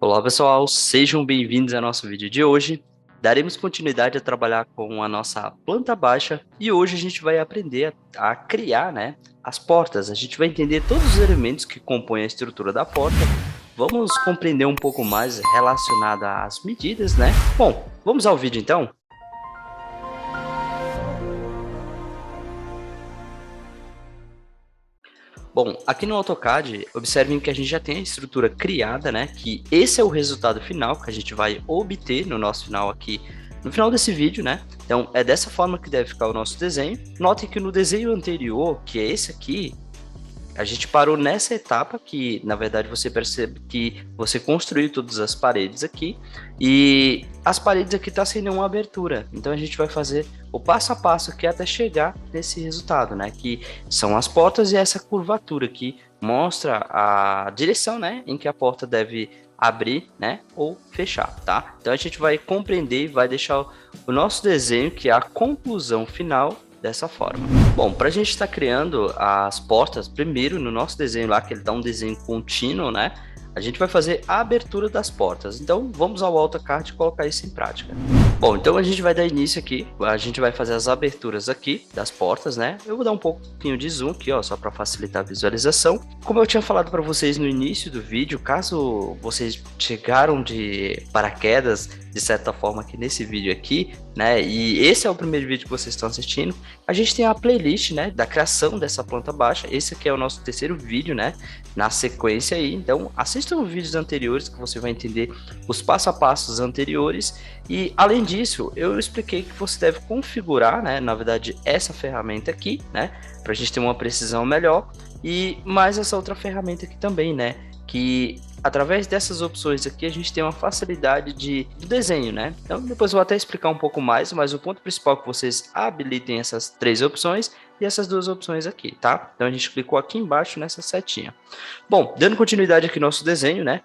Olá pessoal, sejam bem-vindos ao nosso vídeo de hoje. Daremos continuidade a trabalhar com a nossa planta baixa e hoje a gente vai aprender a criar, as portas. A gente vai entender todos os elementos que compõem a estrutura da porta. Vamos compreender um pouco mais relacionado às medidas, né? Bom, vamos ao vídeo então? Bom, aqui no AutoCAD, observem que a gente já tem a estrutura criada, né? Que esse é o resultado final que a gente vai obter no nosso final aqui, no final desse vídeo, né? Então, é dessa forma que deve ficar o nosso desenho. Notem que no desenho anterior, que é esse aqui, a gente parou nessa etapa que, na verdade, você percebe que você construiu todas as paredes aqui e as paredes aqui tá sem nenhuma abertura. Então a gente vai fazer o passo a passo aqui até chegar nesse resultado, né? Que são as portas e essa curvatura que mostra a direção, né? Em que a porta deve abrir, né? Ou fechar, tá? Então a gente vai compreender e vai deixar o nosso desenho, que é a conclusão final, dessa forma. Bom, para a gente estar criando as portas, primeiro no nosso desenho lá, que ele dá um desenho contínuo, né? A gente vai fazer a abertura das portas. Então, vamos ao AutoCAD e colocar isso em prática. Bom, então a gente vai dar início aqui, a gente vai fazer as aberturas aqui das portas, né? Eu vou dar um pouquinho de zoom aqui, ó, só para facilitar a visualização. Como eu tinha falado para vocês no início do vídeo, caso vocês chegaram de paraquedas, de certa forma, aqui nesse vídeo aqui, né? E esse é o primeiro vídeo que vocês estão assistindo, a gente tem a playlist, né, da criação dessa planta baixa. Esse aqui é o nosso terceiro vídeo, né, na sequência aí. Então, assistam os vídeos anteriores que você vai entender os passo a passos anteriores. E, além disso, eu expliquei que você deve configurar, né, na verdade, essa ferramenta aqui, né, para a gente ter uma precisão melhor. E mais essa outra ferramenta aqui também, né, que através dessas opções aqui a gente tem uma facilidade de desenho, né? Então depois eu vou até explicar um pouco mais, mas o ponto principal é que vocês habilitem essas três opções e essas duas opções aqui, tá? Então a gente clicou aqui embaixo nessa setinha. Bom, dando continuidade aqui no nosso desenho, né?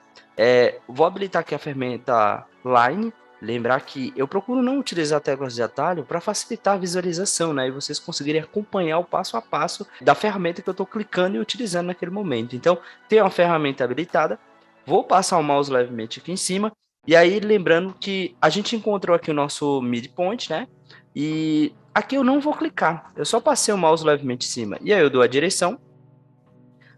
Vou habilitar aqui a ferramenta Line. Lembrar que eu procuro não utilizar teclas de atalho para facilitar a visualização, né? E vocês conseguirem acompanhar o passo a passo da ferramenta que eu estou clicando e utilizando naquele momento. Então, tem uma ferramenta habilitada. Vou passar o mouse levemente aqui em cima. E aí, lembrando que a gente encontrou aqui o nosso midpoint, né? E aqui eu não vou clicar. Eu só passei o mouse levemente em cima. E aí eu dou a direção.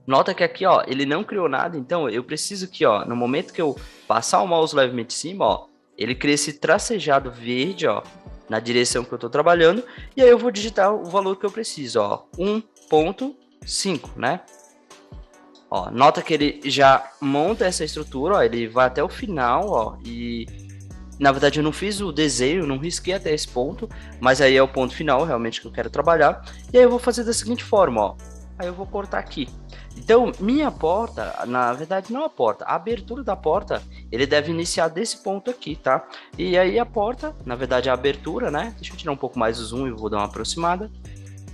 Nota que aqui, ó, ele não criou nada. Então, eu preciso que, ó, no momento que eu passar o mouse levemente em cima, ó, ele cria esse tracejado verde, ó, na direção que eu estou trabalhando. E aí eu vou digitar o valor que eu preciso, ó, 1.5, né? Ó, nota que ele já monta essa estrutura, ó, ele vai até o final, ó, e na verdade eu não fiz o desenho, não risquei até esse ponto, mas aí é o ponto final realmente que eu quero trabalhar. E aí eu vou fazer da seguinte forma, ó, aí eu vou cortar aqui. Então, minha porta, na verdade não a porta, a abertura da porta, ele deve iniciar desse ponto aqui, tá? E aí a porta, na verdade a abertura, né? Deixa eu tirar um pouco mais o zoom e vou dar uma aproximada.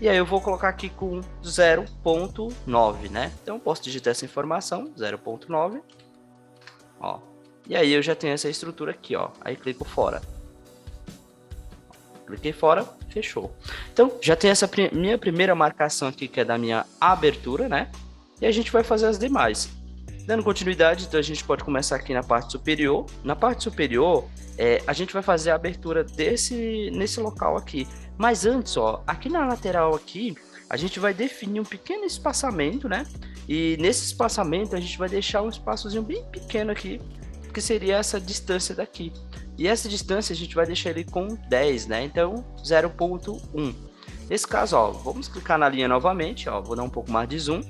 E aí eu vou colocar aqui com 0.9, né? Então eu posso digitar essa informação, 0.9, ó. E aí eu já tenho essa estrutura aqui, ó. Aí clico fora. Cliquei fora, fechou. Então já tem essa minha primeira marcação aqui, que é da minha abertura, né? E a gente vai fazer as demais. Dando continuidade, então a gente pode começar aqui na parte superior. Na parte superior, a gente vai fazer a abertura nesse local aqui. Mas antes, ó, aqui na lateral aqui, a gente vai definir um pequeno espaçamento, né? E nesse espaçamento a gente vai deixar um espaçozinho bem pequeno aqui, que seria essa distância daqui. E essa distância a gente vai deixar ele com 10, né? Então 0.1. Nesse caso, ó, vamos clicar na linha novamente, ó, vou dar um pouco mais de zoom.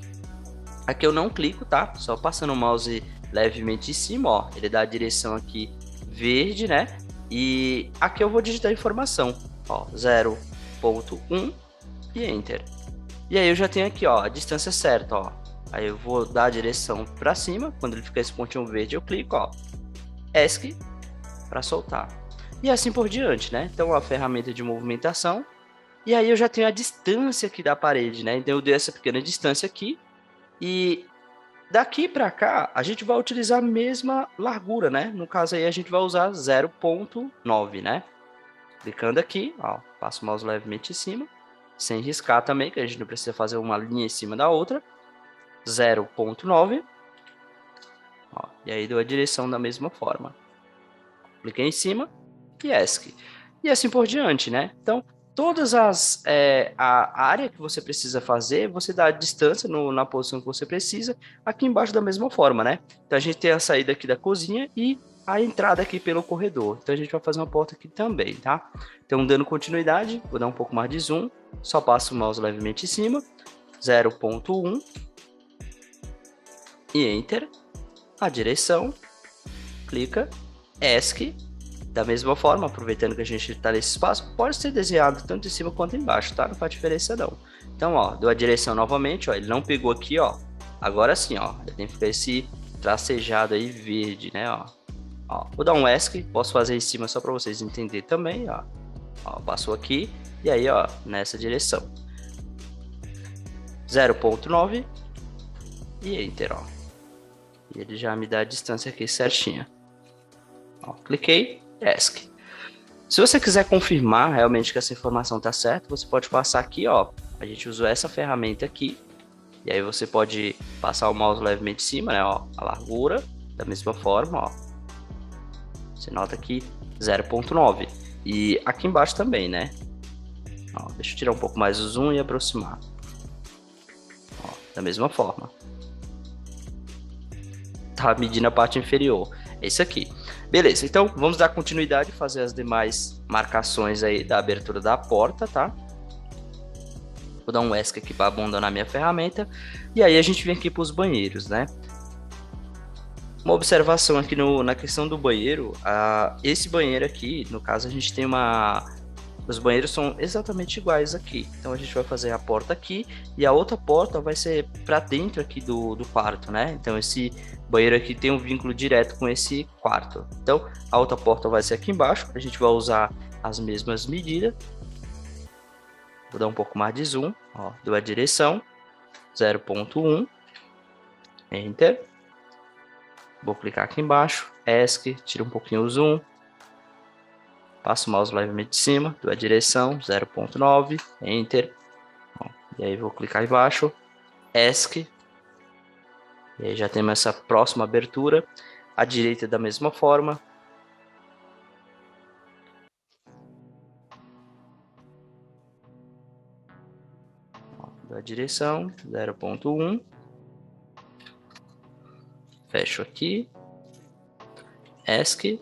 Aqui eu não clico, tá? Só passando o mouse levemente em cima, ó, ele dá a direção aqui verde, né? E aqui eu vou digitar a informação, ó, 0.1 e Enter. E aí eu já tenho aqui, ó, a distância certa, ó. Aí eu vou dar a direção para cima, quando ele ficar esse pontinho verde eu clico, ó, ESC para soltar. E assim por diante, né? Então a ferramenta de movimentação. E aí eu já tenho a distância aqui da parede, né? Então eu dei essa pequena distância aqui. E daqui para cá, a gente vai utilizar a mesma largura, né? No caso aí, a gente vai usar 0.9, né? Clicando aqui, ó, passo o mouse levemente em cima, sem riscar também, que a gente não precisa fazer uma linha em cima da outra. 0.9. Ó, e aí dou a direção da mesma forma. Cliquei em cima e ESC. E assim por diante, né? Então, todas a área que você precisa fazer, você dá a distância na posição que você precisa, aqui embaixo da mesma forma, né? Então, a gente tem a saída aqui da cozinha e a entrada aqui pelo corredor. Então, a gente vai fazer uma porta aqui também, tá? Então, dando continuidade, vou dar um pouco mais de zoom, só passo o mouse levemente em cima, 0.1 e Enter, a direção, clica, ESC. Da mesma forma, aproveitando que a gente está nesse espaço, pode ser desenhado tanto em cima quanto embaixo, tá? Não faz diferença não. Então, ó, deu a direção novamente, ó, ele não pegou aqui, ó. Agora sim, ó, ele tem que ficar esse tracejado aí verde, né, ó. Ó, vou dar um ESC, posso fazer em cima só para vocês entenderem também, ó. Ó, passou aqui, e aí, ó, nessa direção. 0.9 e Enter, ó. E ele já me dá a distância aqui certinha. Ó, cliquei, ESC. Se você quiser confirmar realmente que essa informação está certa, você pode passar aqui, ó. A gente usou essa ferramenta aqui. E aí você pode passar o mouse levemente em cima, né, ó, a largura, da mesma forma, ó. Você nota aqui 0.9. E aqui embaixo também, né? Ó, deixa eu tirar um pouco mais o zoom e aproximar. Ó, da mesma forma. Tá medindo a parte inferior. É isso aqui. Beleza, então vamos dar continuidade e fazer as demais marcações aí da abertura da porta, tá? Vou dar um ESC aqui para abandonar minha ferramenta. E aí a gente vem aqui para os banheiros, né? Uma observação aqui na questão do banheiro. Esse banheiro aqui, no caso, a gente tem uma... Os banheiros são exatamente iguais aqui. Então a gente vai fazer a porta aqui e a outra porta vai ser para dentro aqui do quarto, né? Então esse banheiro aqui tem um vínculo direto com esse quarto. Então a outra porta vai ser aqui embaixo. A gente vai usar as mesmas medidas. Vou dar um pouco mais de zoom. Ó, dou a direção 0.1. Enter. Vou clicar aqui embaixo. ESC. Tira um pouquinho o zoom. Passo o mouse levemente de cima, dou a direção 0.9, Enter. Bom, e aí vou clicar embaixo, ESC. E aí já temos essa próxima abertura. À direita da mesma forma. Dou a direção 0.1. Fecho aqui. ESC.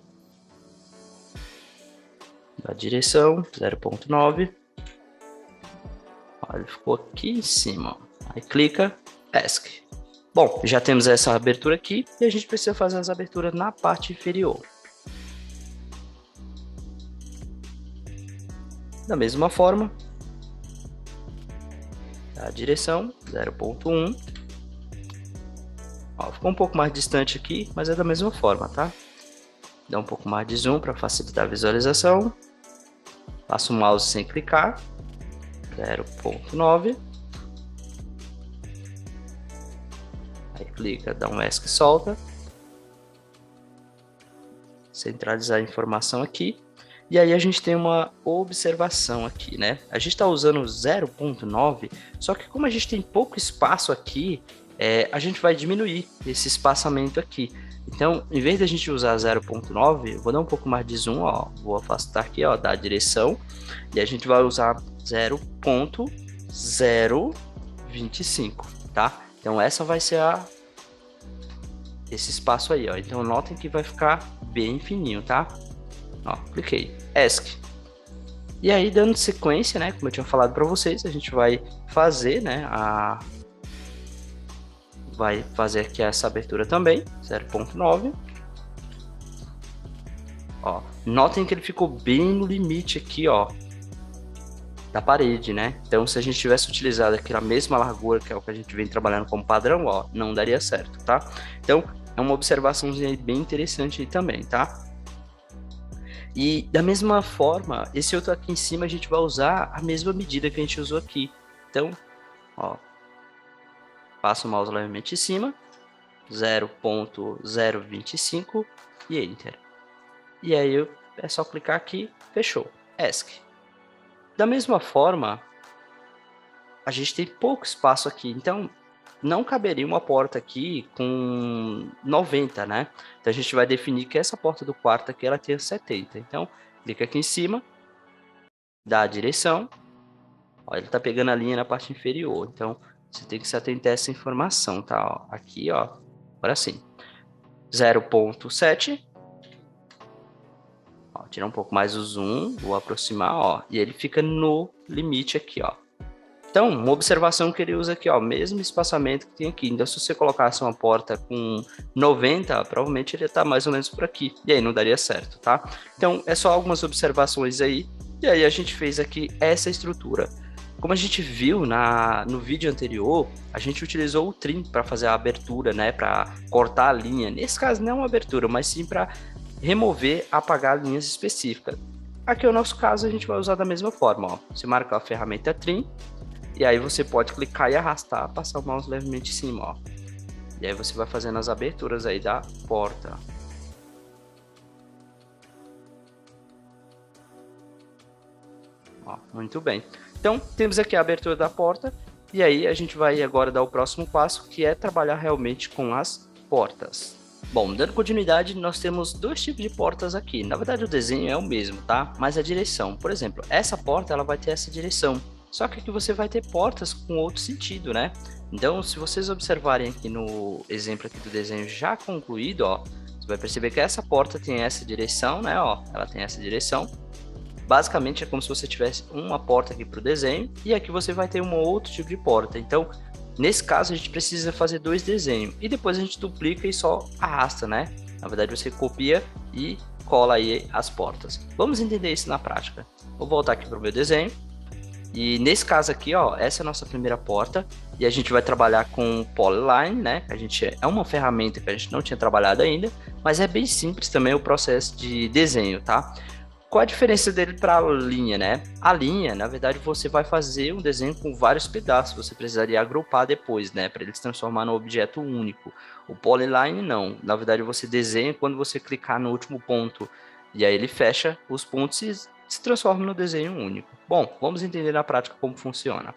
Dou a direção 0.9. Ele ficou aqui em cima. Aí clica, ESC. Bom, já temos essa abertura aqui e a gente precisa fazer as aberturas na parte inferior. Da mesma forma, a direção 0.1. Ficou um pouco mais distante aqui, mas é da mesma forma, tá? Dá um pouco mais de zoom para facilitar a visualização. Passo o mouse sem clicar, 0.9. Aí clica, dá um ESC e solta. Centralizar a informação aqui. E aí a gente tem uma observação aqui, né? A gente está usando 0.9, só que como a gente tem pouco espaço aqui, a gente vai diminuir esse espaçamento aqui. Então, em vez de a gente usar 0.9, eu vou dar um pouco mais de zoom, ó. Vou afastar aqui, ó, da direção. E a gente vai usar 0.025, tá? Então, essa vai ser esse espaço aí, ó. Então, notem que vai ficar bem fininho, tá? Ó, cliquei, ESC. E aí, dando sequência, né, como eu tinha falado para vocês, a gente vai fazer, né, vai fazer aqui essa abertura também, 0.9. Ó, notem que ele ficou bem no limite aqui, ó, da parede, né? Então, se a gente tivesse utilizado aqui a mesma largura, que é o que a gente vem trabalhando como padrão, ó, não daria certo, tá? Então, é uma observaçãozinha bem interessante aí também, tá? E da mesma forma, esse outro aqui em cima a gente vai usar a mesma medida que a gente usou aqui. Então, ó, passo o mouse levemente em cima, 0.025 e Enter. E aí é só clicar aqui, fechou, ESC. Da mesma forma, a gente tem pouco espaço aqui, então não caberia uma porta aqui com 90, né? Então a gente vai definir que essa porta do quarto aqui ela tem 70. Então, clica aqui em cima, dá a direção. Ó, ele tá pegando a linha na parte inferior. Então, você tem que se atentar a essa informação, tá? Ó, aqui, ó. Agora sim. 0,7. Ó, tirar um pouco mais o zoom, vou aproximar, ó. E ele fica no limite aqui, ó. Então, uma observação que ele usa aqui, ó, mesmo espaçamento que tem aqui. Então, se você colocasse uma porta com 90, provavelmente ele ia estar mais ou menos por aqui. E aí não daria certo, tá? Então, é só algumas observações aí. E aí a gente fez aqui essa estrutura. Como a gente viu no vídeo anterior, a gente utilizou o trim para fazer a abertura, né? Para cortar a linha. Nesse caso, não é uma abertura, mas sim para remover, apagar linhas específicas. Aqui é o nosso caso, a gente vai usar da mesma forma, ó. Você marca a ferramenta trim. E aí você pode clicar e arrastar, passar o mouse levemente em cima, ó. E aí você vai fazendo as aberturas aí da porta. Ó, muito bem. Então, temos aqui a abertura da porta. E aí a gente vai agora dar o próximo passo, que é trabalhar realmente com as portas. Bom, dando continuidade, nós temos dois tipos de portas aqui. Na verdade, o desenho é o mesmo, tá? Mas a direção. Por exemplo, essa porta ela vai ter essa direção. Só que aqui você vai ter portas com outro sentido, né? Então, se vocês observarem aqui no exemplo aqui do desenho já concluído, ó, você vai perceber que essa porta tem essa direção, né? Ó, ela tem essa direção. Basicamente é como se você tivesse uma porta aqui para o desenho e aqui você vai ter um outro tipo de porta. Então, nesse caso, a gente precisa fazer dois desenhos e depois a gente duplica e só arrasta, né? Na verdade, você copia e cola aí as portas. Vamos entender isso na prática. Vou voltar aqui para o meu desenho. E nesse caso aqui, ó, essa é a nossa primeira porta e a gente vai trabalhar com Polyline, né? É uma ferramenta que a gente não tinha trabalhado ainda, mas é bem simples também o processo de desenho, tá? Qual a diferença dele para a linha, né? A linha, na verdade, você vai fazer um desenho com vários pedaços, você precisaria agrupar depois, né? Para ele se transformar num objeto único. O Polyline não, na verdade você desenha quando você clicar no último ponto e aí ele fecha os pontos e se transforma no desenho único. Bom, vamos entender na prática como funciona.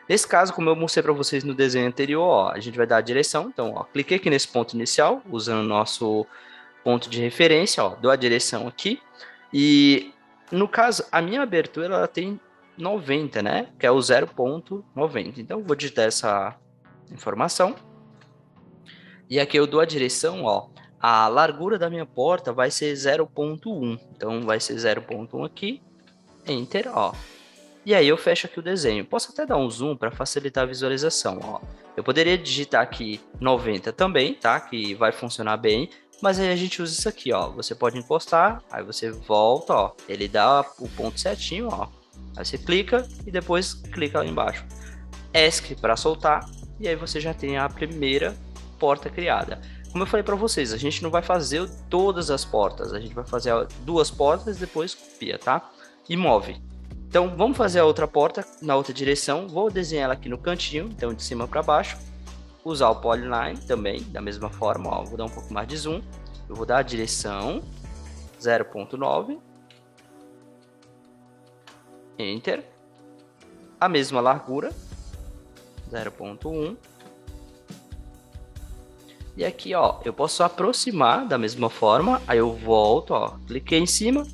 Nesse caso, como eu mostrei para vocês no desenho anterior, ó, a gente vai dar a direção. Então, ó, cliquei aqui nesse ponto inicial, usando o nosso ponto de referência, ó, dou a direção aqui. E, no caso, a minha abertura ela tem 90, né? Que é o 0,90. Então, eu vou digitar essa informação. E aqui eu dou a direção, ó. A largura da minha porta vai ser 0,1. Então, vai ser 0,1 aqui. Enter, ó. E aí eu fecho aqui o desenho. Posso até dar um zoom para facilitar a visualização, ó. Eu poderia digitar aqui 90 também, tá? Que vai funcionar bem. Mas aí a gente usa isso aqui, ó. Você pode encostar, aí você volta, ó. Ele dá o ponto certinho, ó. Aí você clica e depois clica lá embaixo. ESC para soltar. E aí você já tem a primeira porta criada. Como eu falei para vocês, a gente não vai fazer todas as portas. A gente vai fazer duas portas e depois copia, tá? E move. Então, vamos fazer a outra porta na outra direção. Vou desenhar ela aqui no cantinho, então de cima para baixo. Usar o Polyline também, da mesma forma. Ó, vou dar um pouco mais de zoom. Eu vou dar a direção 0,9. Enter. A mesma largura, 0,1. E aqui, ó, eu posso aproximar da mesma forma. Aí eu volto, ó, cliquei em cima.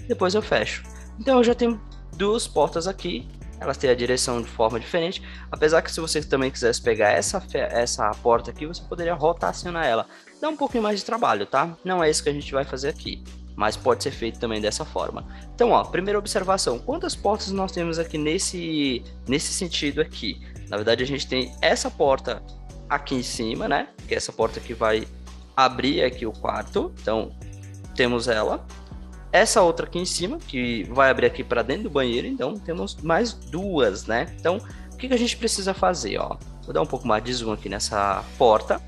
Depois eu fecho. Então, eu já tenho duas portas aqui, elas têm a direção de forma diferente, apesar que se você também quisesse pegar essa porta aqui, você poderia rotacionar ela. Dá um pouquinho mais de trabalho, tá? Não é isso que a gente vai fazer aqui, mas pode ser feito também dessa forma. Então, ó, primeira observação, quantas portas nós temos aqui nesse sentido aqui? Na verdade, a gente tem essa porta aqui em cima, né? Que é essa porta que vai abrir aqui o quarto, então temos ela. Essa outra aqui em cima, que vai abrir aqui para dentro do banheiro, então temos mais duas, né? Então, o que a gente precisa fazer, ó? Vou dar um pouco mais de zoom aqui nessa porta.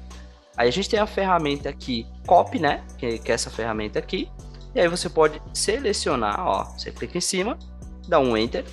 Aí a gente tem a ferramenta aqui, Copy, né? Que é essa ferramenta aqui. E aí você pode selecionar, ó. Você clica em cima, dá um Enter.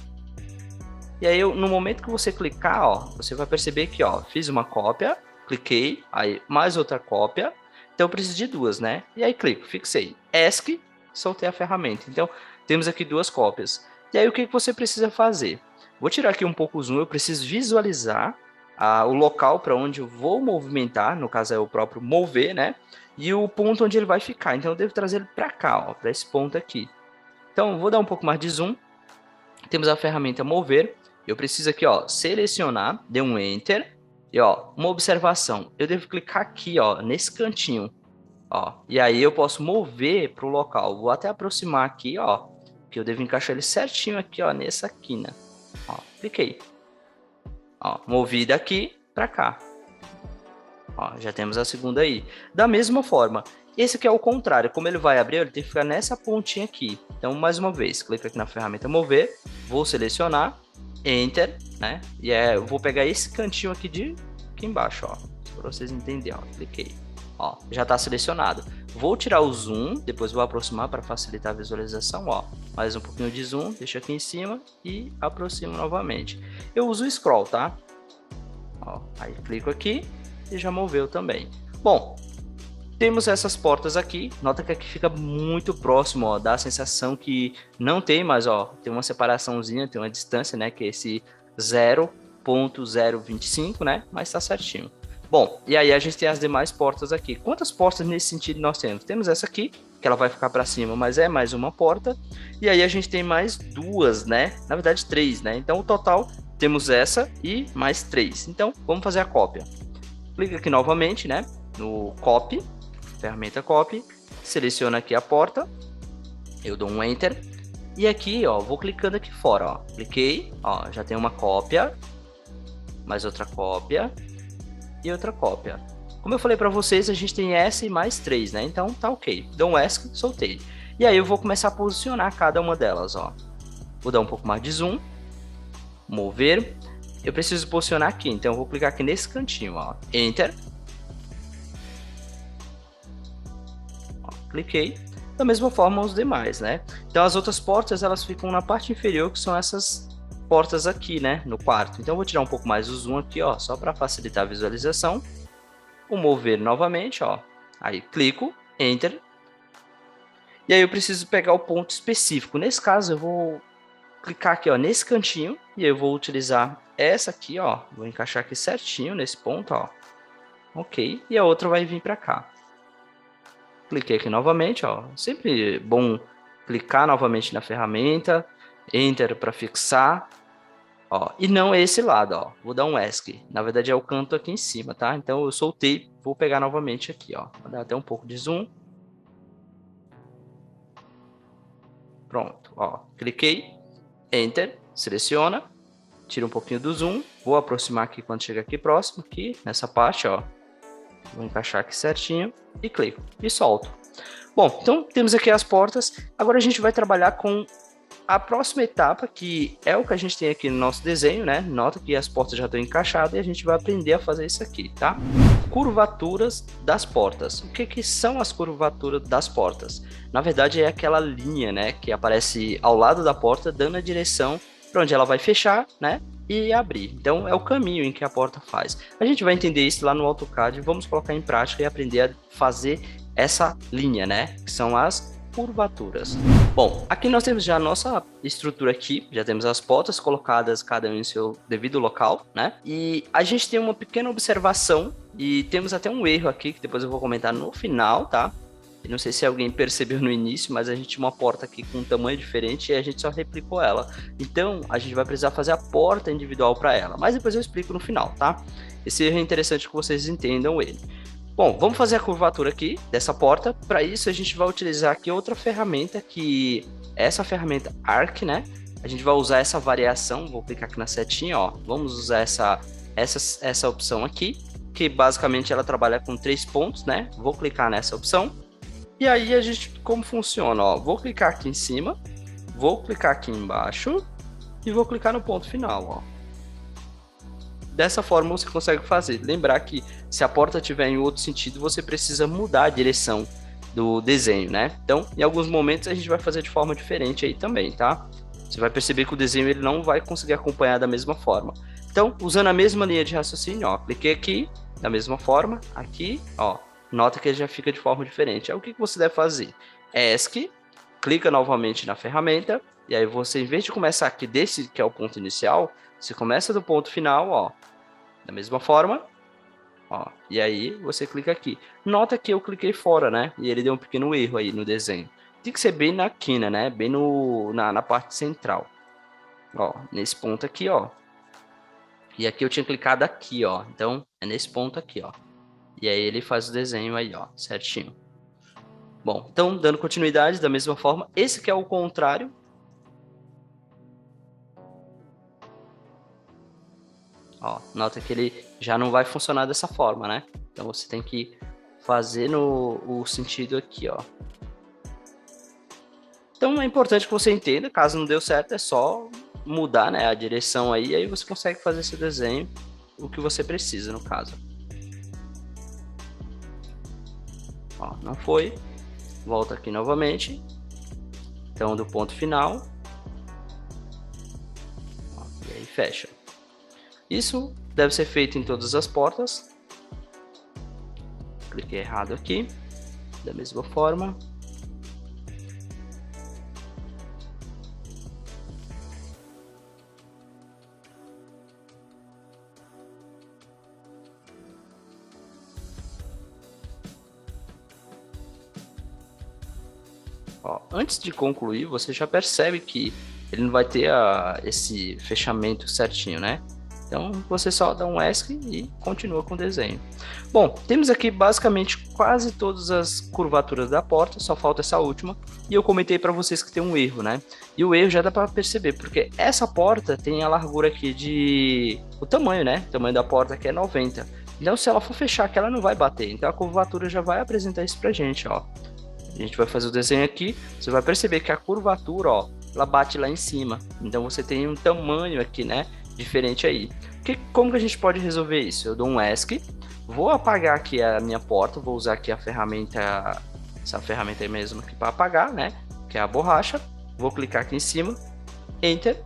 E aí, no momento que você clicar, ó, você vai perceber que, ó, fiz uma cópia, cliquei, aí mais outra cópia. Então, eu preciso de duas, né? E aí, clico, fixei. ESC, soltei a ferramenta. Então, temos aqui duas cópias. E aí, o que você precisa fazer? Vou tirar aqui um pouco o zoom, eu preciso visualizar o local para onde eu vou movimentar, no caso é o próprio mover, né? E o ponto onde ele vai ficar. Então eu devo trazer ele para cá, ó, para esse ponto aqui. Então vou dar um pouco mais de zoom. Temos a ferramenta mover. Eu preciso aqui, ó, selecionar, dê um enter. E ó, uma observação, eu devo clicar aqui, ó, nesse cantinho, ó. E aí eu posso mover para o local. Vou até aproximar aqui, ó, que eu devo encaixar ele certinho aqui, ó, nessa quina. Ó, cliquei. Ó, movi daqui para cá. Ó, já temos a segunda aí. Da mesma forma, esse aqui é o contrário. Como ele vai abrir, ele tem que ficar nessa pontinha aqui. Então, mais uma vez, clica aqui na ferramenta mover, vou selecionar, enter, né? E eu vou pegar esse cantinho aqui aqui embaixo, ó, para vocês entenderem, ó. Cliquei. Ó, já está selecionado. Vou tirar o zoom, depois vou aproximar para facilitar a visualização, ó. Mais um pouquinho de zoom, deixa aqui em cima e aproximo novamente. Eu uso o scroll, tá? Ó, aí clico aqui e já moveu também. Bom, temos essas portas aqui. Nota que aqui fica muito próximo, ó, dá a sensação que não tem, mas ó, tem uma separaçãozinha, tem uma distância, né, que é esse 0.025, né, mas tá certinho. Bom, e aí a gente tem as demais portas aqui. Quantas portas nesse sentido nós temos? Temos essa aqui, que ela vai ficar para cima, mas é mais uma porta. E aí a gente tem mais duas, né? Na verdade, três, né? Então, o total, temos essa e mais três. Então, vamos fazer a cópia. Clica aqui novamente, né? No Copy, ferramenta Copy. Seleciona aqui a porta. Eu dou um Enter. E aqui, ó, vou clicando aqui fora, ó. Cliquei, ó, já tem uma cópia. Mais outra cópia. E outra cópia. Como eu falei para vocês, a gente tem essa e mais três, né? Então tá ok. Dou um ESC, soltei. E aí eu vou começar a posicionar cada uma delas, ó. Vou dar um pouco mais de zoom. Mover. Eu preciso posicionar aqui, então eu vou clicar aqui nesse cantinho, ó. Enter. Ó, cliquei. Da mesma forma os demais, né? Então as outras portas, elas ficam na parte inferior, que são essas portas aqui, né, no quarto. Então eu vou tirar um pouco mais o zoom aqui, ó, só para facilitar a visualização. Vou mover novamente, ó. Aí clico, enter. E aí eu preciso pegar o ponto específico. Nesse caso eu vou clicar aqui, ó, nesse cantinho e eu vou utilizar essa aqui, ó. Vou encaixar aqui certinho nesse ponto, ó. OK. E a outra vai vir para cá. Cliquei aqui novamente, ó. Sempre bom clicar novamente na ferramenta, enter para fixar. Ó, e não é esse lado, ó. Vou dar um ESC. Na verdade é o canto aqui em cima, tá? Então eu soltei, vou pegar novamente aqui, ó. Vou dar até um pouco de zoom. Pronto, ó. Cliquei, enter, seleciona, tira um pouquinho do zoom. Vou aproximar aqui quando chegar aqui próximo, aqui nessa parte, ó. Vou encaixar aqui certinho e clico e solto. Bom, então temos aqui as portas. Agora a gente vai trabalhar com a próxima etapa, que é o que a gente tem aqui no nosso desenho, né? Nota que as portas já estão encaixadas e a gente vai aprender a fazer isso aqui, tá? Curvaturas das portas. O que são as curvaturas das portas? Na verdade é aquela linha, né, que aparece ao lado da porta, dando a direção para onde ela vai fechar, né, e abrir. Então é o caminho em que a porta faz. A gente vai entender isso lá no AutoCAD, vamos colocar em prática e aprender a fazer essa linha, né, que são as curvaturas. Bom, aqui nós temos já a nossa estrutura aqui, já temos as portas colocadas cada um em seu devido local, né? E a gente tem uma pequena observação e temos até um erro aqui que depois eu vou comentar no final, tá? Eu não sei se alguém percebeu no início, mas a gente tinha uma porta aqui com um tamanho diferente e a gente só replicou ela. Então, a gente vai precisar fazer a porta individual para ela, mas depois eu explico no final, tá? Esse erro é interessante que vocês entendam ele. Bom, vamos fazer a curvatura aqui dessa porta. Para isso, a gente vai utilizar aqui outra ferramenta, que é essa ferramenta Arc, né? A gente vai usar essa variação, vou clicar aqui na setinha, ó. Vamos usar essa opção aqui, que basicamente ela trabalha com 3 pontos, né? Vou clicar nessa opção. E aí a gente, como funciona, ó. Vou clicar aqui em cima, vou clicar aqui embaixo e vou clicar no ponto final, ó. Dessa forma você consegue fazer. Lembrar que se a porta estiver em outro sentido, você precisa mudar a direção do desenho, né? Então, em alguns momentos a gente vai fazer de forma diferente aí também, tá? Você vai perceber que o desenho ele não vai conseguir acompanhar da mesma forma. Então, usando a mesma linha de raciocínio, ó, cliquei aqui, da mesma forma, aqui, ó, nota que ele já fica de forma diferente. Aí o que você deve fazer? ESC, clica novamente na ferramenta, e aí você, em vez de começar aqui desse que é o ponto inicial, você começa do ponto final, ó, Da mesma forma, ó, e aí você clica aqui. Nota que eu cliquei fora, né? E ele deu um pequeno erro aí no desenho. Tem que ser bem na quina, né? Bem na parte central. Ó, nesse ponto aqui, ó. E aqui eu tinha clicado aqui, ó. Então, é nesse ponto aqui, ó. E aí ele faz o desenho aí, ó, certinho. Bom, então, dando continuidade da mesma forma, esse que é o contrário. Ó, nota que ele já não vai funcionar dessa forma, né? Então, você tem que fazer no sentido aqui, ó. Então, é importante que você entenda, caso não deu certo, é só mudar, né, a direção aí, e aí você consegue fazer esse desenho, o que você precisa, no caso. Ó, não foi. Volta aqui novamente. Então, do ponto final. Ó, e aí fecha. Isso deve ser feito em todas as portas. Cliquei errado aqui. Da mesma forma. Ó, antes de concluir, você já percebe que ele não vai ter esse fechamento certinho, né? Então, você só dá um ESC e continua com o desenho. Bom, temos aqui basicamente quase todas as curvaturas da porta, só falta essa última. E eu comentei para vocês que tem um erro, né? E o erro já dá para perceber, porque essa porta tem a largura aqui de... o tamanho, né? O tamanho da porta aqui é 90. Então, se ela for fechar aqui, ela não vai bater. Então, a curvatura já vai apresentar isso pra gente, ó. A gente vai fazer o desenho aqui, você vai perceber que a curvatura, ó, ela bate lá em cima. Então você tem um tamanho aqui, né, diferente aí. Como que a gente pode resolver isso? Eu dou um ESC, vou apagar aqui a minha porta, vou usar aqui a ferramenta, essa ferramenta aí mesmo aqui para apagar, né, que é a borracha. Vou clicar aqui em cima, Enter,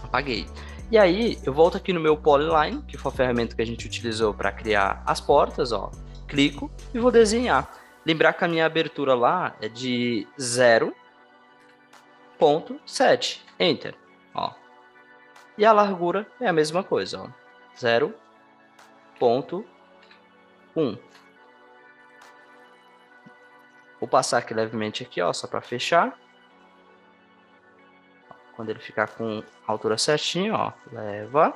apaguei. E aí eu volto aqui no meu Polyline, que foi a ferramenta que a gente utilizou para criar as portas, ó. Clico e vou desenhar. Lembrar que a minha abertura lá é de 0.7. Enter. Ó. E a largura é a mesma coisa. Ó. 0.1. Vou passar aqui levemente aqui, ó, só para fechar. Quando ele ficar com a altura certinho, ó, leva.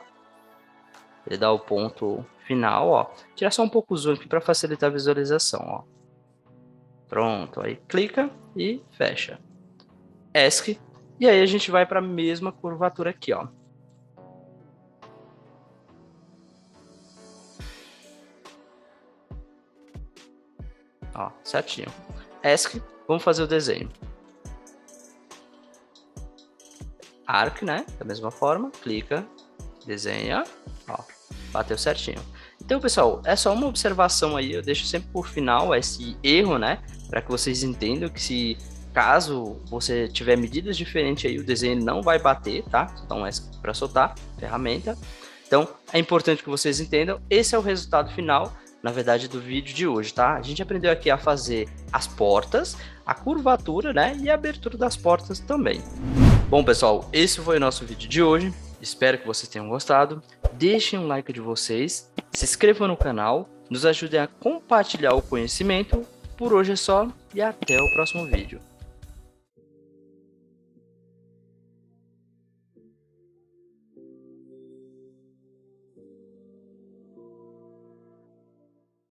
Ele dá o ponto final, ó. Tirar só um pouco o zoom aqui para facilitar a visualização, ó. Pronto, aí clica e fecha. ESC. E aí a gente vai para a mesma curvatura aqui, ó. Ó, certinho. ESC, vamos fazer o desenho. Arc, né? Da mesma forma, clica, desenha, ó, bateu certinho. Então, pessoal, é só uma observação aí, eu deixo sempre por final esse erro, né? Para que vocês entendam que se caso você tiver medidas diferentes aí, o desenho não vai bater, tá? Então, é para soltar, ferramenta. Então, é importante que vocês entendam, esse é o resultado final, na verdade, do vídeo de hoje, tá? A gente aprendeu aqui a fazer as portas, a curvatura, né? E a abertura das portas também. Bom, pessoal, esse foi o nosso vídeo de hoje. Espero que vocês tenham gostado. Deixem um like de vocês, se inscrevam no canal, nos ajudem a compartilhar o conhecimento. Por hoje é só e até o próximo vídeo.